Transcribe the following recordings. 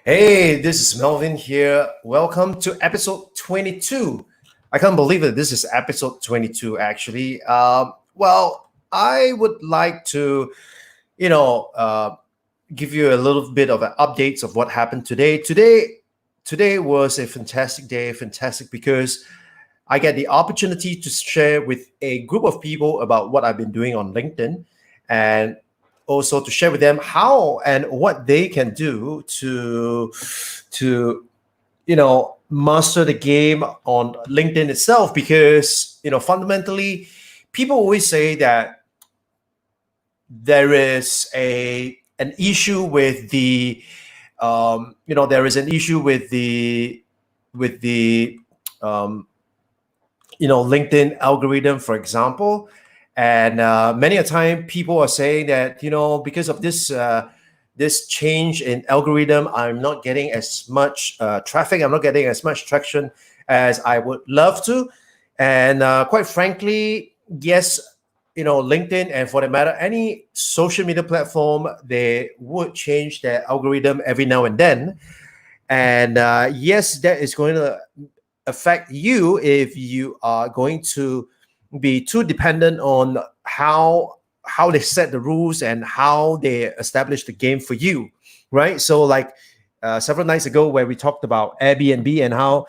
Hey, this is Melvin here. Welcome to episode 22. I can't believe it. This is episode 22, actually. I would like to, you know, uh, give you a little bit of an updates of what happened today. Today was a fantastic day, fantastic because I get the opportunity to share with a group of people about what I've been doing on LinkedIn and also to share with them how and what they can do to master the game on LinkedIn itself because fundamentally people always say that there is a an issue with the there is an issue with the um, LinkedIn algorithm, for example. And many a time people are saying that because of this change in algorithm, I'm not getting as much traffic, I'm not getting as much traction as I would love to. And quite frankly, yes, LinkedIn, and for that matter any social media platform, they would change their algorithm every now and then. And yes, that is going to affect you if you are going to be too dependent on how they set the rules and how they establish the game for you, right? So like several nights ago where we talked about Airbnb and how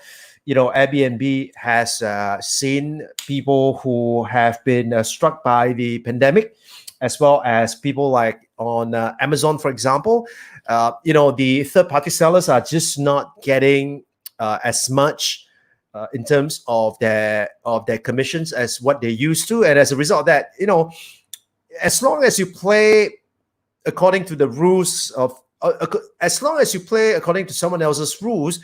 Airbnb has seen people who have been struck by the pandemic, as well as people like on Amazon, for example. The third party sellers are just not getting as much in terms of their commissions as what they used to. And as a result of that, as long as you play according to the rules of as long as you play according to someone else's rules,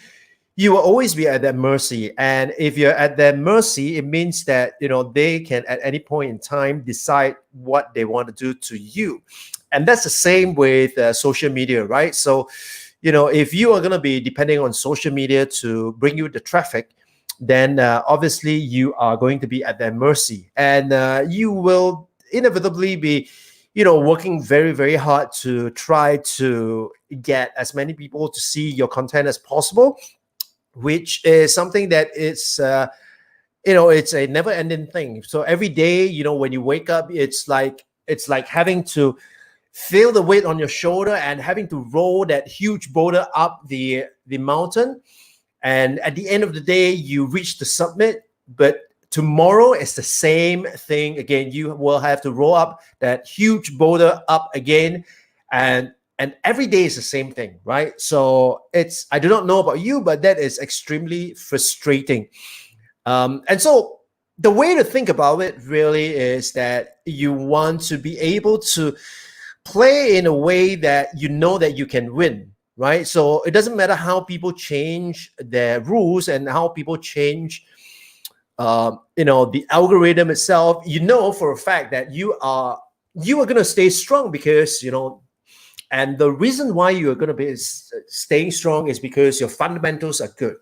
you will always be at their mercy. And if you're at their mercy, it means that they can at any point in time decide what they want to do to you. And that's the same with social media, right? So if you are going to be depending on social media to bring you the traffic, then obviously you are going to be at their mercy. And you will inevitably be working very, very hard to try to get as many people to see your content as possible, which is something that it's a never ending thing. So every day, when you wake up, it's like having to feel the weight on your shoulder and having to roll that huge boulder up the mountain. And at the end of the day, you reach the summit. But tomorrow is the same thing again. You will have to roll up that huge boulder up again. And every day is the same thing, right? So I do not know about you, but that is extremely frustrating. And so the way to think about it really is that you want to be able to play in a way that you know that you can win, right? So it doesn't matter how people change their rules and how people change the algorithm itself. For a fact that you are going to stay strong because and the reason why you are going to be staying strong is because your fundamentals are good,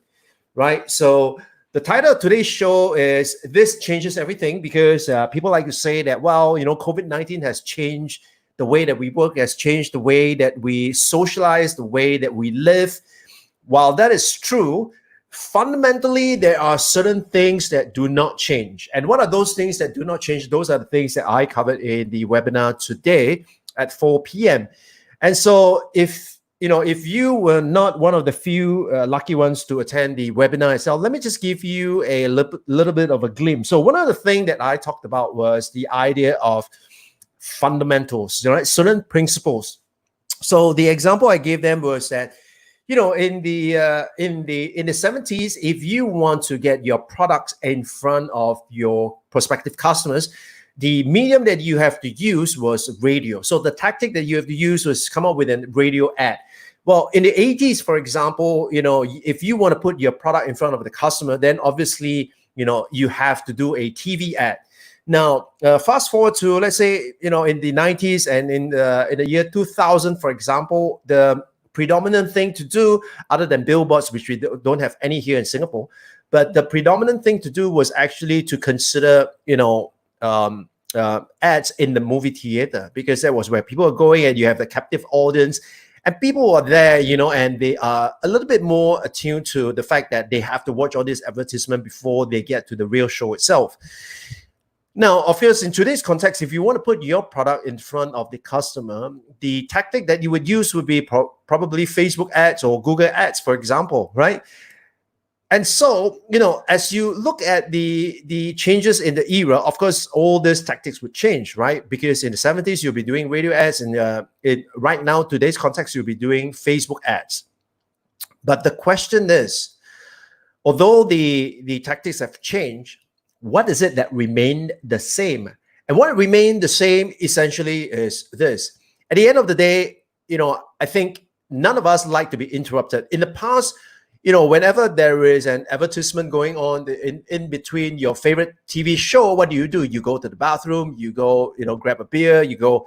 right? So the title of today's show is "This Changes Everything," because people like to say that, well, COVID-19 has changed the way that we work, has changed the way that we socialize, the way that we live. While that is true, fundamentally, there are certain things that do not change. And what are those things that do not change? Those are the things that I covered in the webinar today at 4 p.m. And so if you were not one of the few lucky ones to attend the webinar itself, let me just give you a little bit of a glimpse. So one of the things that I talked about was the idea of fundamentals, certain principles. So the example I gave them was that, in the 70s, if you want to get your products in front of your prospective customers, the medium that you have to use was radio. So the tactic that you have to use was come up with a radio ad. Well, in the 80s, for example, if you want to put your product in front of the customer, then obviously, you have to do a TV ad. Now, fast forward to, let's say, in the 90s and in the year 2000, for example, the predominant thing to do, other than billboards, which we don't have any here in Singapore, but the predominant thing to do was actually to consider, ads in the movie theater, because that was where people are going and you have the captive audience. And people are there, and they are a little bit more attuned to the fact that they have to watch all this advertisement before they get to the real show itself. Now, of course, in today's context, if you want to put your product in front of the customer, the tactic that you would use would be probably Facebook ads or Google ads, for example, right? And so, as you look at the changes in the era, of course, all these tactics would change, right? Because in the 70s, you'll be doing radio ads, and right now, today's context, you'll be doing Facebook ads. But the question is, although the tactics have changed, what is it that remained the same? And what remained the same essentially is this. At the end of the day, I think none of us like to be interrupted. In the past, whenever there is an advertisement going on in between your favorite TV show, what do? You go to the bathroom, you go, grab a beer, you go,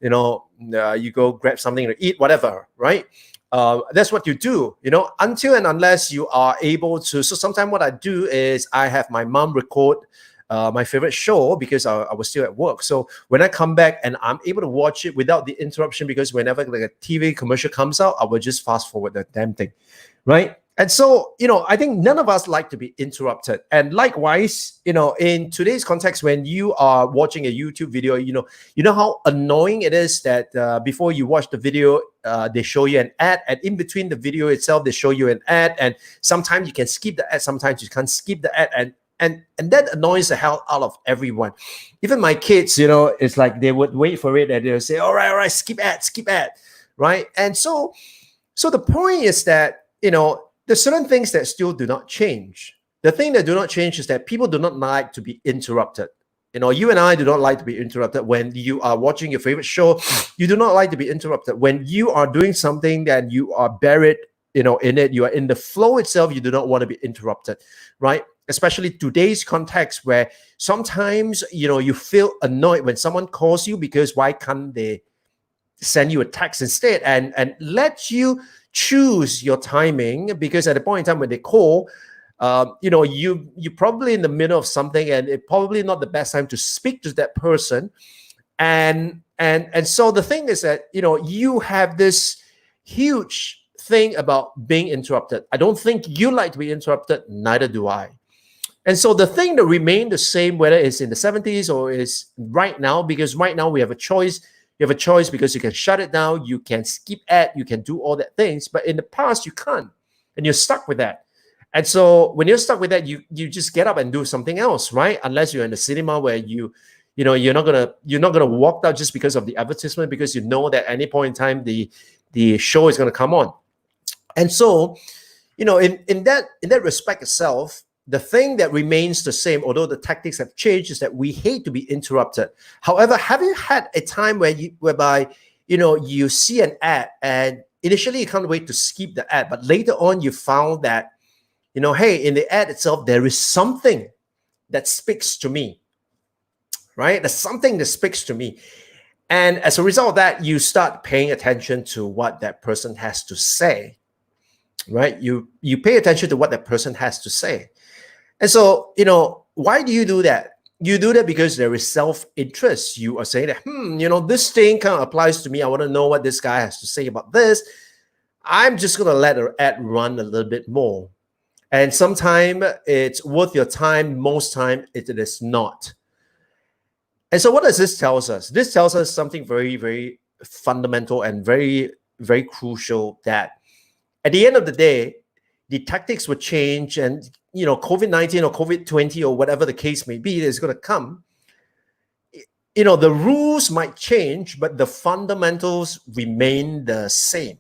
you go grab something to eat, whatever, right? That's what you do, until and unless you are able to. So sometimes what I do is I have my mom record my favorite show because I was still at work. So when I come back and I'm able to watch it without the interruption, because whenever like a TV commercial comes out, I will just fast forward the damn thing, right? And so, I think none of us like to be interrupted. And likewise, in today's context, when you are watching a YouTube video, you know how annoying it is that before you watch the video, they show you an ad, and in between the video itself, they show you an ad, and sometimes you can skip the ad, sometimes you can't skip the ad, and that annoys the hell out of everyone. Even my kids, it's like they would wait for it and they'll say, all right, skip ad, right? And so the point is that, there's certain things that still do not change. The thing that do not change is that people do not like to be interrupted. You and I do not like to be interrupted. When you are watching your favorite show, you do not like to be interrupted. When you are doing something that you are buried, in it, you are in the flow itself, you do not want to be interrupted, right? Especially today's context where sometimes, you feel annoyed when someone calls you because why can't they send you a text instead and let you choose your timing? Because at the point in time when they call, you're probably in the middle of something, and it's probably not the best time to speak to that person. And so the thing is that, you have this huge thing about being interrupted. I don't think you like to be interrupted, neither do I. And so the thing that remained the same, whether it's in the 70s or is right now, because right now we have a choice. You have a choice because you can shut it down, you can skip ad, you can do all that things. But in the past, you can't, and you're stuck with that. And so when you're stuck with that, you just get up and do something else, right? Unless you're in the cinema where you're not gonna walk out just because of the advertisement, because you know that at any point in time the show is gonna come on. And so, in that respect itself, the thing that remains the same, although the tactics have changed, is that we hate to be interrupted. However, have you had a time whereby you see an ad and initially you can't wait to skip the ad, but later on you found that, hey, in the ad itself, there is something that speaks to me, right? There's something that speaks to me. And as a result of that, you start paying attention to what that person has to say, right? You pay attention to what that person has to say. And so, why do you do that? You do that because there is self-interest. You are saying that, this thing kind of applies to me. I want to know what this guy has to say about this. I'm just going to let the ad run a little bit more. And sometimes it's worth your time. Most time it is not. And so what does this tell us? This tells us something very, very fundamental and very, very crucial, that at the end of the day, the tactics would change, and COVID-19 or COVID-20 or whatever the case may be is going to come. The rules might change, but the fundamentals remain the same.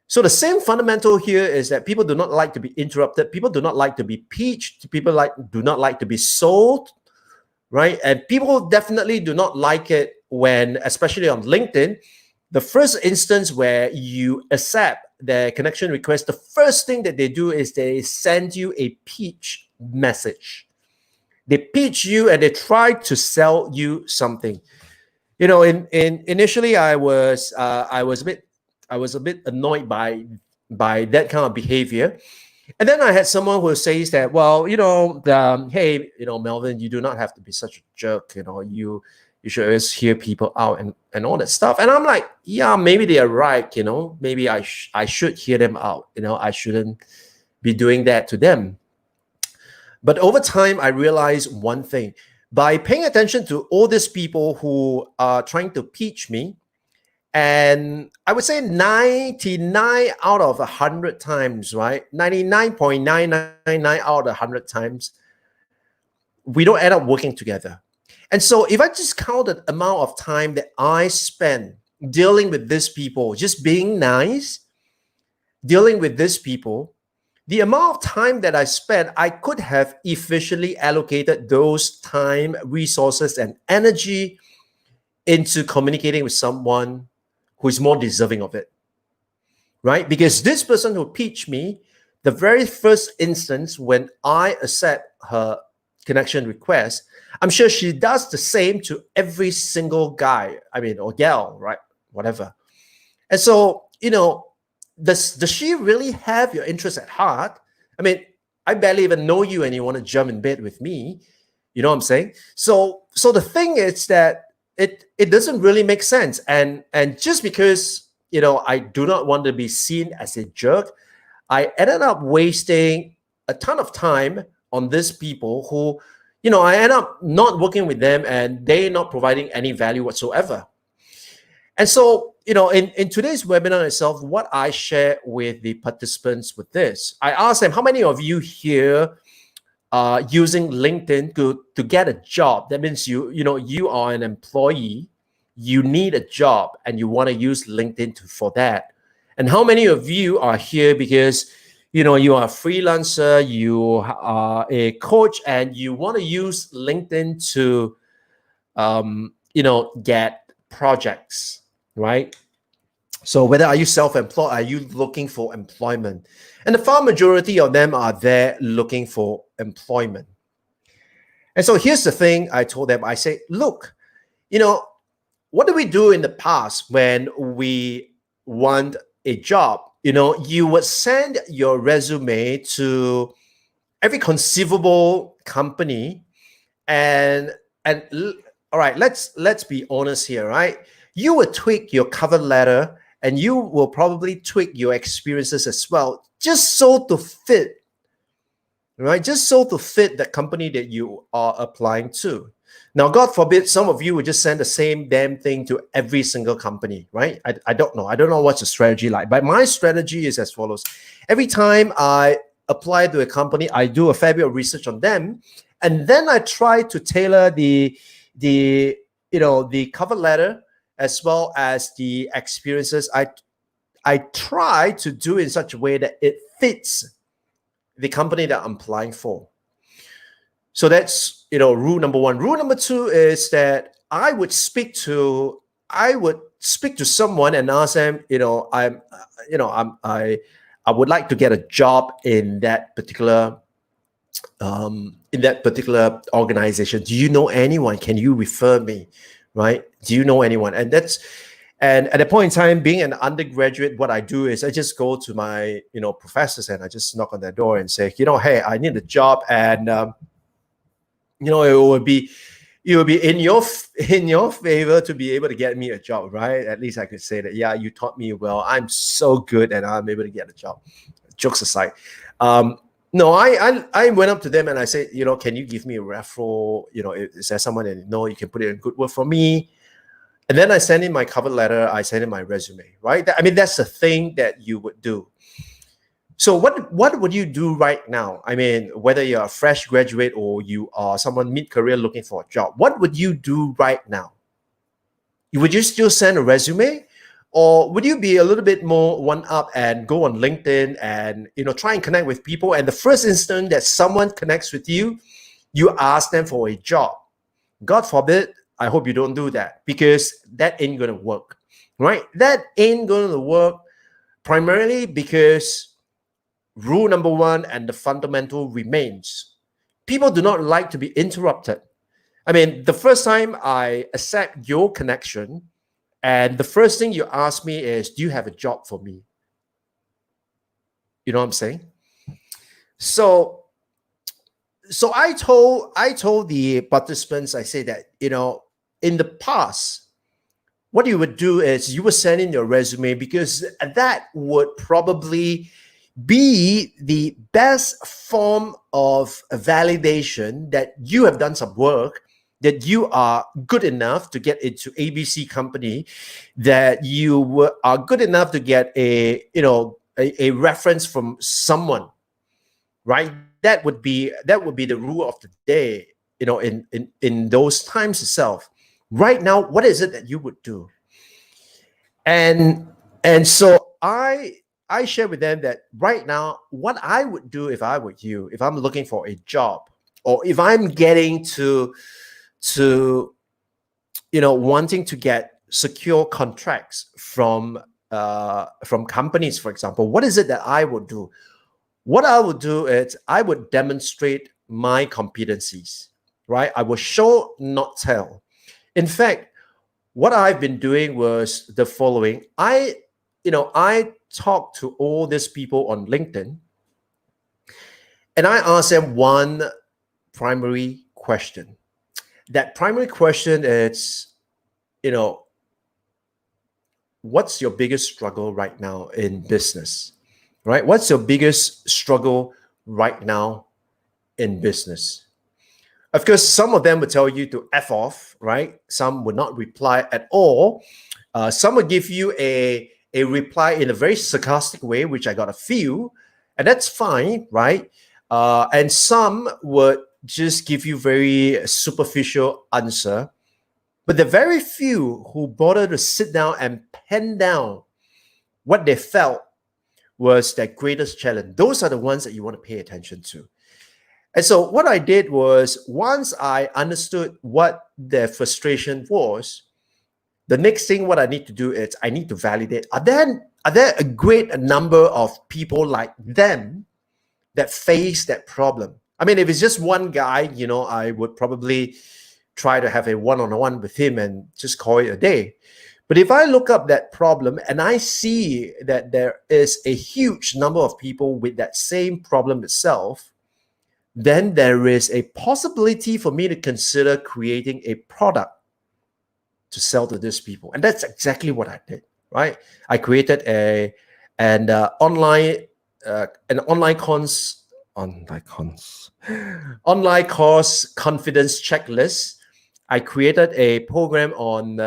So the same fundamental here is that people do not like to be interrupted. People do not like to be pitched. People do not like to be sold, right? And people definitely do not like it when, especially on LinkedIn, the first instance where you accept the connection request, the first thing that they do is they send you a pitch message. They pitch you and they try to sell you something. Initially I was a bit annoyed by that kind of behavior. And then I had someone who says that, well, hey, Melvin, you do not have to be such a jerk. You should always hear people out and all that stuff. And I'm like, yeah, maybe they are right. Maybe I should hear them out. I shouldn't be doing that to them. But over time, I realized one thing. By paying attention to all these people who are trying to pitch me, and I would say 99 out of 100 times, right? 99.999 out of 100 times, we don't end up working together. And so if I just count the amount of time that I spend dealing with these people, just being nice, dealing with these people, the amount of time that I spent, I could have efficiently allocated those time, resources, and energy into communicating with someone who is more deserving of it, right? Because this person who pitched me, the very first instance when I accept her connection request, I'm sure she does the same to every single guy, or gal, right? Whatever. And so, does she really have your interest at heart? I barely even know you and you want to jump in bed with me. You know what I'm saying? So the thing is that it doesn't really make sense. And just because, I do not want to be seen as a jerk, I ended up wasting a ton of time on these people who, I end up not working with them and they're not providing any value whatsoever. And so, in today's webinar itself, what I share with the participants with this, I asked them, how many of you here are using LinkedIn to get a job? That means you are an employee, you need a job, and you want to use LinkedIn for that. And how many of you are here because you are a freelancer, you are a coach, and you want to use LinkedIn to get projects, right? So whether are you self-employed, are you looking for employment? And the far majority of them are there looking for employment. And so here's the thing I told them. I say, look, what do we do in the past when we want a job? You would send your resume to every conceivable company, and all right, let's be honest here, right? You would tweak your cover letter and you will probably tweak your experiences as well, just so to fit, right? Just so to fit the company that you are applying to. Now, God forbid, some of you would just send the same damn thing to every single company, right? I don't know. I don't know what's the strategy like, but my strategy is as follows. Every time I apply to a company, I do a fair bit of research on them, and then I try to tailor the cover letter as well as the experiences. I try to do in such a way that it fits the company that I'm applying for. So that's rule number one. Rule number two is that I would speak to someone and ask them, I would like to get a job in that particular organization. Do you know anyone? Can you refer me? Right? Do you know anyone? And at that point in time, being an undergraduate, what I do is I just go to my professors and I just knock on their door and say, hey, I need a job, and it will be in your favor to be able to get me a job, right? At least I could say that, yeah, you taught me well. I'm so good and I'm able to get a job. Jokes aside. No, I went up to them and I said, can you give me a referral? Is there someone that you can put it in good word for me? And then I send in my cover letter, I send in my resume, right? That's the thing that you would do. So what would you do right now? Whether you're a fresh graduate or you are someone mid-career looking for a job, what would you do right now? Would you still send a resume? Or would you be a little bit more one-up and go on LinkedIn and try and connect with people, and the first instant that someone connects with you, you ask them for a job? God forbid, I hope you don't do that, because that ain't gonna work, right? That ain't gonna work primarily because rule number one and the fundamental remains. People do not like to be interrupted. The first time I accept your connection, and the first thing you ask me is, do you have a job for me? You know what I'm saying? So I told the participants, I say that, in the past, what you would do is you would send in your resume, because that would probably be the best form of validation that you have done some work, that you are good enough to get into ABC company, that you are good enough to get a reference from someone, right? That would be the rule of the day, in those times itself. Right now, what is it that you would do? And so I share with them that right now, what I would do if I were you, if I'm looking for a job, or if I'm getting to wanting to get secure contracts from companies, for example, what is it that I would do? What I would do is I would demonstrate my competencies, right? I will show, not tell. In fact, what I've been doing was the following. I talk to all these people on LinkedIn, and I ask them one primary question. That primary question is, what's your biggest struggle right now in business? Right? What's your biggest struggle right now in business? Of course, some of them would tell you to F off, right? Some would not reply at all. Some would give you a reply in a very sarcastic way, which I got a few, and that's fine, right? And some would just give you very superficial answer. But the very few who bother to sit down and pen down what they felt was their greatest challenge, those are the ones that you want to pay attention to. And so what I did was, once I understood what their frustration was, the next thing what I need to do is I need to validate, are there a great number of people like them that face that problem? I mean, if it's just one guy, I would probably try to have a one-on-one with him and just call it a day. But if I look up that problem and I see that there is a huge number of people with that same problem itself, then there is a possibility for me to consider creating a product to sell to these people. And that's exactly what I did, right? I created an online course confidence checklist. I created a program on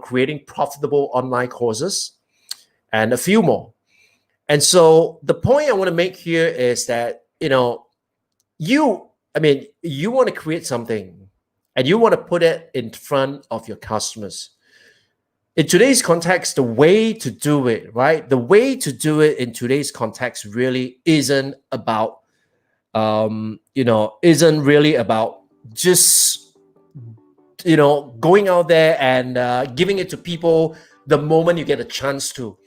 creating profitable online courses, and a few more. And so the point I want to make here is that you want to create something and you want to put it in front of your customers. In today's context, the way to do it, right? The way to do it in today's context really isn't about just going out there and giving it to people the moment you get a chance to.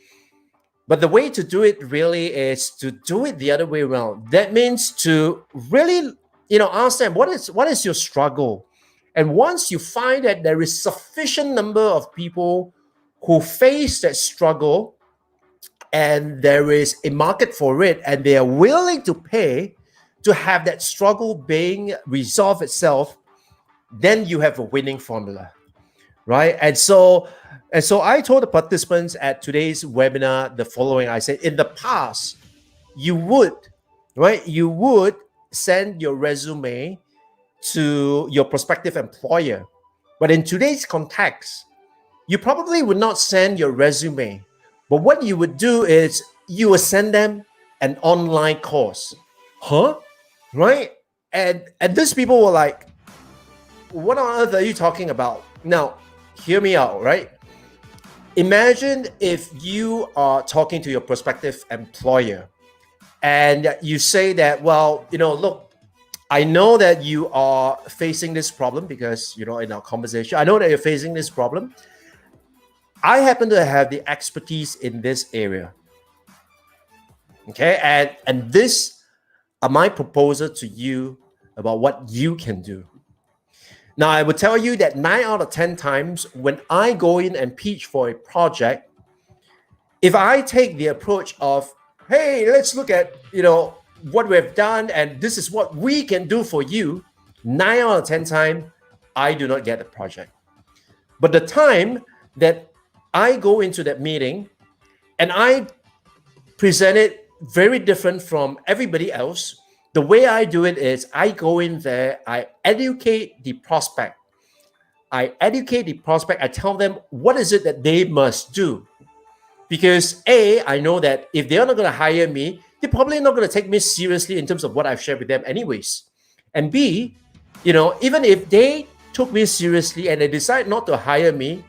But the way to do it really is to do it the other way around. That means to really, ask them, what is your struggle? And once you find that there is sufficient number of people who face that struggle, and there is a market for it, and they are willing to pay to have that struggle being resolved itself, then you have a winning formula, right? And so I told the participants at today's webinar the following. I said, in the past, you would send your resume to your prospective employer. But in today's context, you probably would not send your resume. But what you would do is you would send them an online course. Huh? Right? And these people were like, what on earth are you talking about? Now, hear me out, right? Imagine if you are talking to your prospective employer and you say that, well, look, I know that you are facing this problem because, in our conversation, I know that you're facing this problem. I happen to have the expertise in this area. Okay, and this are my proposal to you about what you can do. Now, I would tell you that 9 out of 10 times when I go in and pitch for a project, if I take the approach of, hey, let's look at, what we've done and this is what we can do for you, 9 out of 10 times, I do not get the project. But the time that I go into that meeting and I present it very different from everybody else, the way I do it is I go in there, I educate the prospect. I tell them what is it that they must do. Because A, I know that if they're not going to hire me, they're probably not going to take me seriously in terms of what I've shared with them anyways. And B, even if they took me seriously and they decide not to hire me,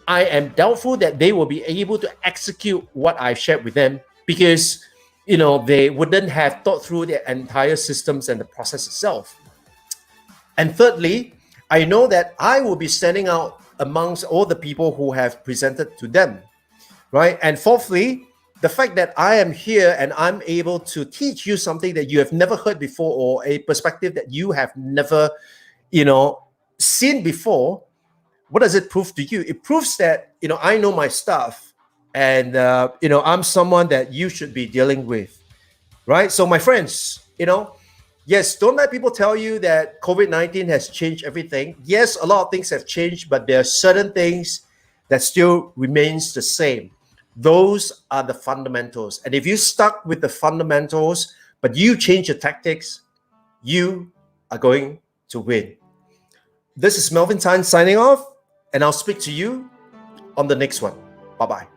I am doubtful that they will be able to execute what I shared with them because, they wouldn't have thought through their entire systems and the process itself. And thirdly, I know that I will be standing out amongst all the people who have presented to them, right? And fourthly, the fact that I am here and I'm able to teach you something that you have never heard before or a perspective that you have never, seen before. What does it prove to you? It proves that, I know my stuff and, I'm someone that you should be dealing with, right? So my friends, yes, don't let people tell you that COVID-19 has changed everything. Yes, a lot of things have changed, but there are certain things that still remains the same. Those are the fundamentals. And if you stuck with the fundamentals, but you change your tactics, you are going to win. This is Melvin Tan signing off, and I'll speak to you on the next one. Bye-bye.